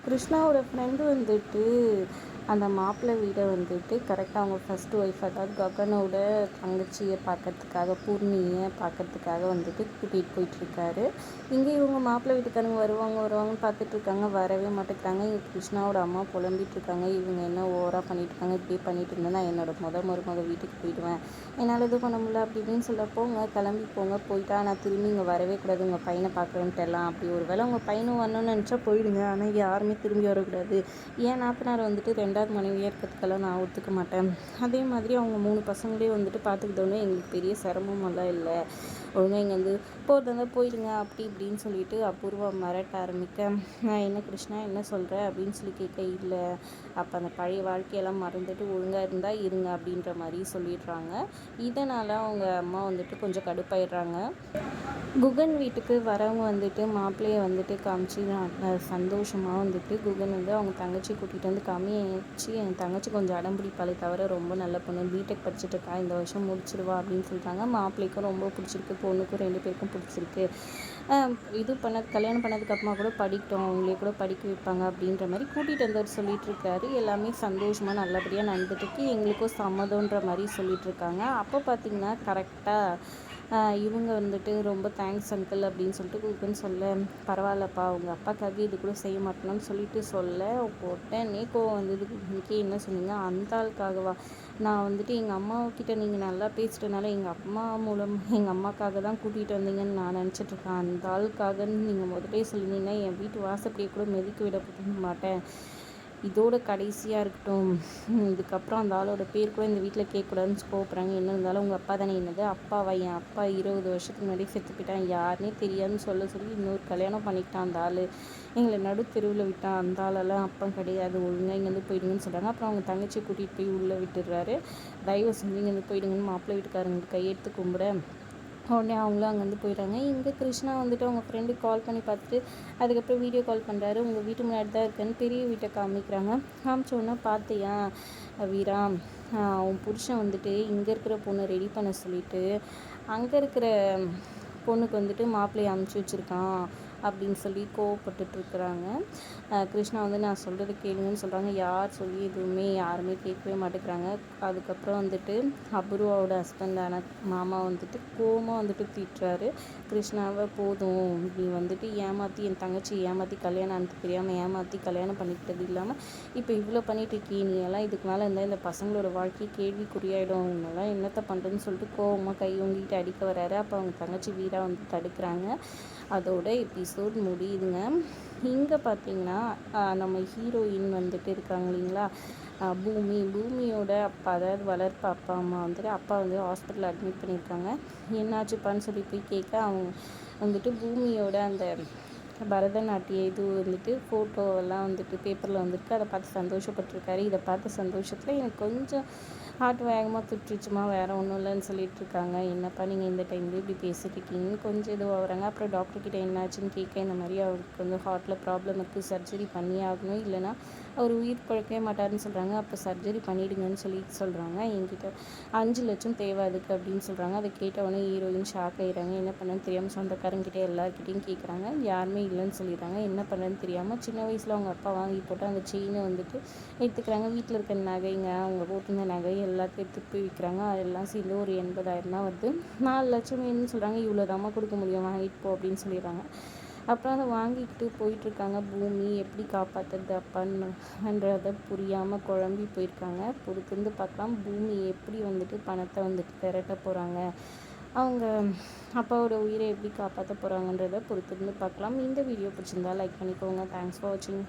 கிருஷ்ணாவோட friend வந்துட்டு அந்த மாப்பிள்ளை வீடை வந்துட்டு கரெக்டாக அவங்க ஃபஸ்ட்டு ஒய்ஃப் அதாவது ககனோட தங்கச்சியை பார்க்கறதுக்காக பூர்ணியை பார்க்கறதுக்காக வந்துட்டு கூட்டிகிட்டு போயிட்டுருக்காரு. இங்கே இவங்க மாப்பிள்ளை வீட்டுக்காரங்க வருவாங்கன்னு பார்த்துட்ருக்காங்க, வரவே மாட்டேங்கிறாங்க. இங்கே கிருஷ்ணாவோட அம்மா புலம்பிகிட்ருக்காங்க, இவங்க என்ன ஓவராக பண்ணிட்டுருக்காங்க, இப்படியே பண்ணிட்டு இருந்தேன், நான் என்னோட மருமக வீட்டுக்கு போயிடுவேன், என்னால் எதுவும் பண்ண முடியல அப்படி இப்படின்னு சொல்ல, போங்க கிளம்பி போங்க, போயிட்டா நான் திரும்பி இங்கே வரவே கூடாது, உங்கள் பையனை பார்க்குறேன்ட்டு எல்லாம். அப்படி ஒரு வேளை உங்கள் பையனும் வரணும்னு நினச்சா போயிடுங்க, ஆனால் யாருமே திரும்பி வரக்கூடாது. ஏன் நாத்தனார் வந்துட்டு 2வது மனைவியாக இருக்கிறதுக்கெல்லாம் நான் ஒத்துக்க மாட்டேன். அதே மாதிரி அவங்க 3 பசங்களே வந்துட்டு பார்த்துக்கிட்டோன்னே எங்களுக்கு பெரிய சிரமமெல்லாம் இல்லை, ஒழுங்காக இங்கே வந்து போகிறதா போயிடுங்க அப்படி இப்படின்னு சொல்லிட்டு அபூர்வா மிரட்ட ஆரம்பிக்க, நான் என்ன கிருஷ்ணா என்ன சொல்கிறேன் அப்படின்னு சொல்லி கேட்க, இல்லை அப்போ அந்த பழைய வாழ்க்கையெல்லாம் மறந்துட்டு ஒழுங்காக இருந்தால் இருங்க அப்படின்ற மாதிரி சொல்லிடுறாங்க. இதனால் அவங்க அம்மா வந்துட்டு கொஞ்சம் கடுப்பாயிடுறாங்க. குகன் வீட்டுக்கு வரவங்க வந்துட்டு மாப்பிள்ளையை வந்துட்டு காமிச்சு சந்தோஷமாக வந்துட்டு குகன் வந்து அவங்க தங்கச்சி கூட்டிகிட்டு வந்து காமிச்சு, என் தங்கச்சி கொஞ்சம் அடம் பிடிப்பாளே தவிர ரொம்ப நல்ல பொண்ணு, பிடெக் படிச்சுட்டு இருக்கா, இந்த வருஷம் முடிச்சிருவா அப்படின்னு சொல்லிட்டாங்க. மாப்பிள்ளைக்கும் ரொம்ப பிடிச்சிருக்கு, பொண்ணுக்கும் 2 பேருக்கும் பிடிச்சிருக்கு. இது கல்யாணம் பண்ணதுக்கப்புறமா கூட படிக்கட்டும், அவங்களே கூட படிக்க வைப்பாங்க அப்படின்ற மாதிரி கூட்டிகிட்டு வந்தவர் சொல்லிட்டு இருக்காரு. எல்லாமே சந்தோஷமாக நல்லபடியாக நடந்துட்டுருக்கு, எங்களுக்கும் சம்மதன்ற மாதிரி சொல்லிட்டு இருக்காங்க. அப்போ பார்த்திங்கன்னா கரெக்டாக இவங்க வந்துட்டு ரொம்ப தேங்க்ஸ் அங்கிள் அப்படின்னு சொல்லிட்டு குகன் சொல்ல, பரவாயில்லப்பா உங்கள் அப்பாக்காக இது கூட செய்ய மாட்டேன்னு சொல்லிட்டு சொல்ல, உடனே கோவம் வந்தது குகனுக்கே. என்ன சொன்னீங்க, அந்த ஆளுக்காகவா? நான் வந்துட்டு எங்கள் அம்மாக்கிட்ட நீங்கள் நல்லா பேசிட்டனால எங்கள் அம்மா மூலம் எங்கள் அம்மாக்காக தான் கூட்டிகிட்டு வந்தீங்கன்னு நான் நினச்சிட்ருக்கேன், அந்த ஆளுக்காகன்னு நீங்கள் முதலே சொல்லிங்கன்னா என் வீட்டு வாசப்படியை கூட மிதிக்க விட மாட்டேன், இதோட கடைசியாக இருக்கட்டும், இதுக்கப்புறம் அந்த ஆளோட பேர் கூட இந்த வீட்டில் கேட்கக்கூடாதுன்னு கோவப்படுறாங்க. என்ன இருந்தாலும் உங்கள் அப்பா தானே. என்னது அப்பாவா? என் அப்பா 20 வருஷத்துக்கு முன்னாடி செத்து போயிட்டான், யாருன்னே தெரியாதுன்னு சொல்லி இன்னொரு கல்யாணம் பண்ணிக்கிட்டான் அந்த ஆள், எங்களை நடு தெருவில் விட்டான், அந்த ஆளெல்லாம் அப்பா கிடையாது, ஒழுங்காக இங்கேருந்து போயிடுங்கன்னு சொல்கிறாங்க. அப்புறம் அவங்க தங்கச்சியை கூட்டிகிட்டு போய் உள்ளே விட்டுடுறாரு. தயவு செஞ்சு இங்கேருந்து போயிடுங்கன்னு மாப்பிள்ளை வீட்டுக்காரங்க கையெடுத்து கும்பிட உடனே அவங்களும் அங்கேருந்து போயிடுறாங்க. இங்கே கிருஷ்ணா வந்துட்டு அவங்க ஃப்ரெண்டுக்கு கால் பண்ணி பார்த்துட்டு அதுக்கப்புறம் வீடியோ கால் பண்ணுறாரு. உங்கள் வீட்டு முன்னாடி தான் இருக்குன்னு பெரிய வீட்டை காமிக்கிறாங்க. காமிச்சோன்னா பார்த்தியா வீரா, உன் புருஷன் வந்துட்டு இங்கே இருக்கிற பொண்ணை ரெடி பண்ண சொல்லிவிட்டு அங்கே இருக்கிற பொண்ணுக்கு வந்துட்டு மாப்பிள்ளையை அமுச்சு வச்சுருக்கான் அப்படின்னு சொல்லி கோவப்பட்டுட்ருக்குறாங்க. கிருஷ்ணா வந்து நான் சொல்கிறது கேளுங்கன்னு சொல்கிறாங்க. யார் சொல்லி எதுவுமே யாருமே கேட்கவே மாட்டேங்கிறாங்க. அதுக்கப்புறம் வந்துட்டு அபூர்வாவோட ஹஸ்பண்டான மாமா வந்துட்டு கோவமாக வந்துட்டு திட்டுறாரு கிருஷ்ணாவை. போதும், நீ வந்துட்டு ஏமாற்றி என் தங்கச்சி ஏமாற்றி கல்யாணம் ஆனது தெரியாமல் ஏமாற்றி கல்யாணம் பண்ணிக்கிட்டது இல்லாமல் இப்போ இவ்வளோ பண்ணிகிட்ருக்கீ, நீ எல்லாம் இதுக்கு மேலே இருந்தால் இந்த பசங்களோட வாழ்க்கையை கேள்விக்குறியாயிடும், அவங்கெல்லாம் என்னத்தை பண்ணுறதுன்னு சொல்லிட்டு கோவமாக கை ஓங்கிட்டு அடிக்க வராரு. அப்போ அவங்க தங்கச்சி வீரா வந்து தடுக்கிறாங்க. அதோட எபிசோட் முடியுதுங்க. இங்கே பார்த்தீங்கன்னா நம்ம ஹீரோயின் வந்துட்டு இருக்காங்க இல்லைங்களா, பூமியோட அப்பா, அதாவது வளர்ப்பு அப்பா அம்மா வந்துட்டு அப்பா வந்து ஹாஸ்பிட்டலில் அட்மிட் பண்ணியிருக்காங்க. என்னாச்சுப்பான்னு சொல்லி போய் கேட்க அவங்க வந்துட்டு பூமியோட அந்த பரதநாட்டிய இது வந்துட்டு ஃபோட்டோவெல்லாம் வந்துட்டு பேப்பரில் வந்துருக்கு, அதை பார்த்து சந்தோஷப்பட்டிருக்காரு. இதை பார்த்த சந்தோஷத்தில் எனக்கு கொஞ்சம் ஹார்ட் வேகமாக துட்டுருச்சுமா, வேறு ஒன்றும் இல்லைன்னு சொல்லிட்டு இருக்காங்க. என்னப்பா நீங்கள் இந்த டைமில் இப்படி பேசிட்டு இருக்கீங்கன்னு கொஞ்சம் இதுவாக வராங்க. அப்புறம் டாக்டர்கிட்ட என்னாச்சுன்னு கேட்க, இந்த மாதிரி அவருக்கு வந்து ஹார்ட்டில் ப்ராப்ளம் இருக்குது, சர்ஜரி பண்ணி ஆகணும், இல்லைனா அவர் உயிர் பழக்கவே மாட்டார்னு சொல்கிறாங்க. அப்போ சர்ஜரி பண்ணிவிடுங்கன்னு சொல்கிறாங்க. என்கிட்ட 5 லட்சம் தேவை அதுக்கு அப்படின்னு சொல்கிறாங்க. அதை கேட்டவொடனே ஹீரோயின் ஷாக் ஆகிடுறாங்க. என்ன பண்ணணும்னு தெரியாமல் சொந்தக்காரங்கிட்டே எல்லாருக்கிட்டையும் கேட்குறாங்க. யாருமே இல்லைன்னு சொல்லிடுறாங்க. என்ன பண்ணுறதுன்னு தெரியாமல் சின்ன வயசில் அவங்க அப்பா வாங்கி போட்டு அந்த செயினை வந்துட்டு எடுத்துக்கிறாங்க. வீட்டில் இருக்க நகைங்க, அவங்க போட்டிருந்த நகை எல்லாத்தையும் எடுத்துகிட்டு போய் விற்கிறாங்க. அதெல்லாம் சேர்ந்து ஒரு 80,000 தான் வருது. 4 லட்சம் வேணும்னு சொல்கிறாங்க. இவ்வளோ தாம்மா கொடுக்க முடியும், வாங்கிட்டு போ அப்படின்னு சொல்லிடுறாங்க. அப்புறம் அதை வாங்கிக்கிட்டு போயிட்டுருக்காங்க. பூமி எப்படி காப்பாற்றுறது அப்பான்றதை புரியாமல் குழம்பி போயிருக்காங்க. பொறுத்திருந்து பார்க்கலாம் பூமி எப்படி வந்துட்டு பணத்தை வந்துட்டு திரட்ட போகிறாங்க, அவங்க அப்பாவோட உயிரை எப்படி காப்பாற்ற போகிறாங்கன்றதை பொறுத்திருந்து பார்க்கலாம். இந்த வீடியோ பிடிச்சிருந்தா லைக் பண்ணிக்கோங்க. தேங்க்ஸ் ஃபார் வாட்சிங்.